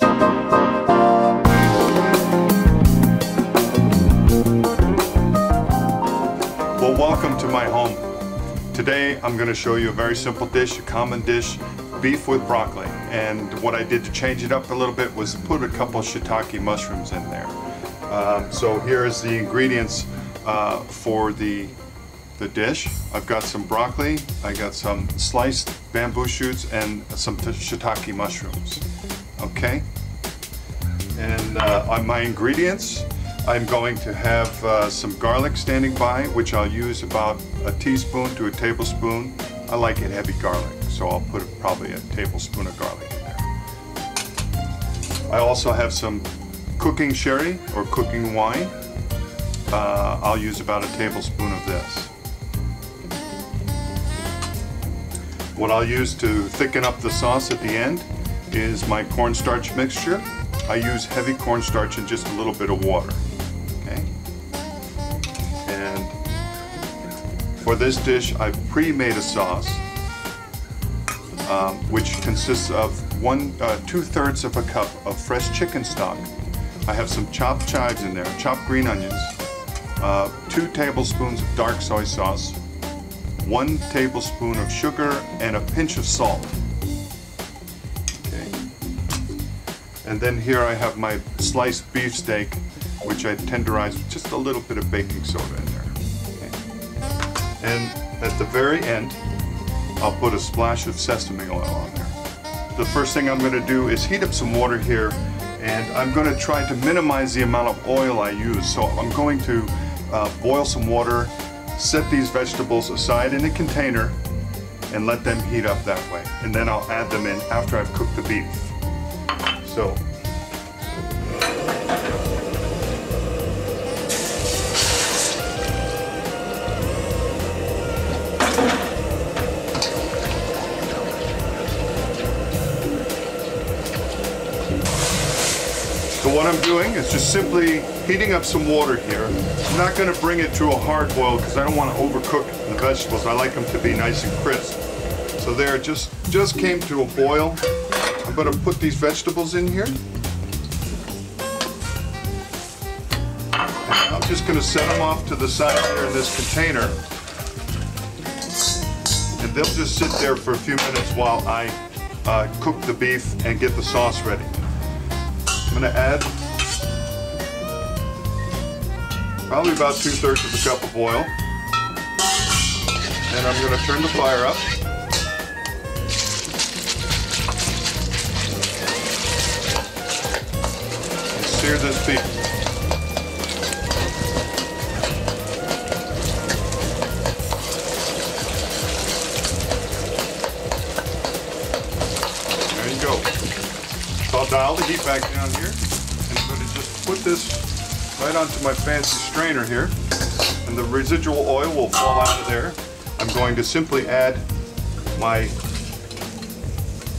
Well, welcome to my home. Today I'm going to show you a very simple dish, a common dish, beef with broccoli. And what I did to change it up a little bit was put a couple shiitake mushrooms in there. So here's the ingredients for the dish. I've got some broccoli, I got some sliced bamboo shoots, and some shiitake mushrooms. Okay? And on my ingredients, I'm going to have some garlic standing by, which I'll use about a teaspoon to a tablespoon. I like it heavy garlic, so I'll put probably a tablespoon of garlic in there. I also have some cooking sherry or cooking wine. I'll use about a tablespoon of this. What I'll use to thicken up the sauce at the end is my cornstarch mixture. I use heavy cornstarch and just a little bit of water. Okay? And for this dish, I've pre-made a sauce, which consists of 2/3 of a cup of fresh chicken stock. I have some chopped chives in there, chopped green onions, 2 tablespoons of dark soy sauce, 1 tablespoon of sugar, and a pinch of salt. Okay. And then here I have my sliced beef steak, which I tenderized with just a little bit of baking soda in there. Okay. And at the very end, I'll put a splash of sesame oil on there. The first thing I'm going to do is heat up some water here, and I'm going to try to minimize the amount of oil I use. So I'm going to boil some water, set these vegetables aside in a container, and let them heat up that way. And then I'll add them in after I've cooked the beef. So what I'm doing is just simply heating up some water here. I'm not going to bring it to a hard boil because I don't want to overcook the vegetables. I like them to be nice and crisp. So there, just came to a boil. I'm going to put these vegetables in here. And I'm just going to set them off to the side here in this container. And they'll just sit there for a few minutes while I cook the beef and get the sauce ready. I'm going to add probably about 2/3 of a cup of oil, and I'm going to turn the fire up. And sear this beef. There you go. So I'll dial the heat back down here, and I'm going to just put this right onto my fancy strainer here, and the residual oil will fall out of there. I'm going to simply add my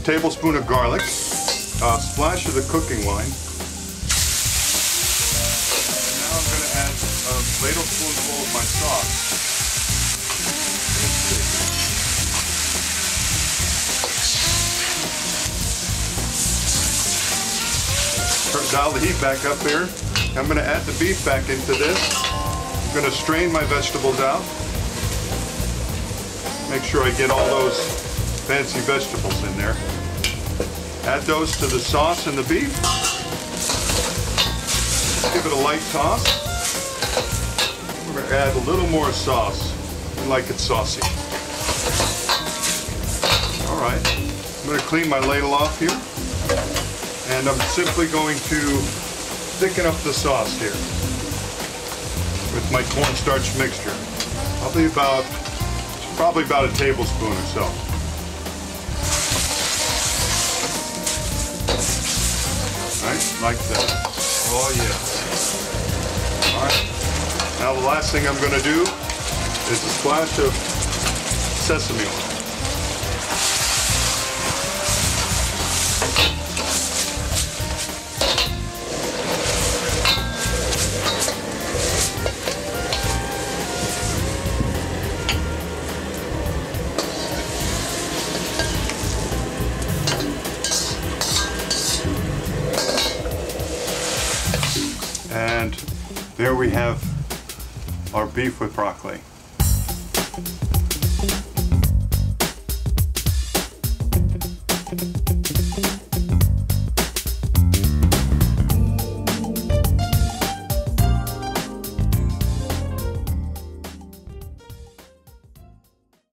tablespoon of garlic, a splash of the cooking wine, and now I'm going to add a ladle spoonful of my sauce. Dial the heat back up here. I'm going to add the beef back into this. I'm going to strain my vegetables out. Make sure I get all those fancy vegetables in there. Add those to the sauce and the beef. Give it a light toss. We're going to add a little more sauce. I like it saucy. All right. I'm going to clean my ladle off here. And I'm simply going to thicken up the sauce here with my cornstarch mixture. Probably about a tablespoon or so. Right, like that. Oh yeah. All right. Now the last thing I'm going to do is a splash of sesame oil. And there we have our beef with broccoli.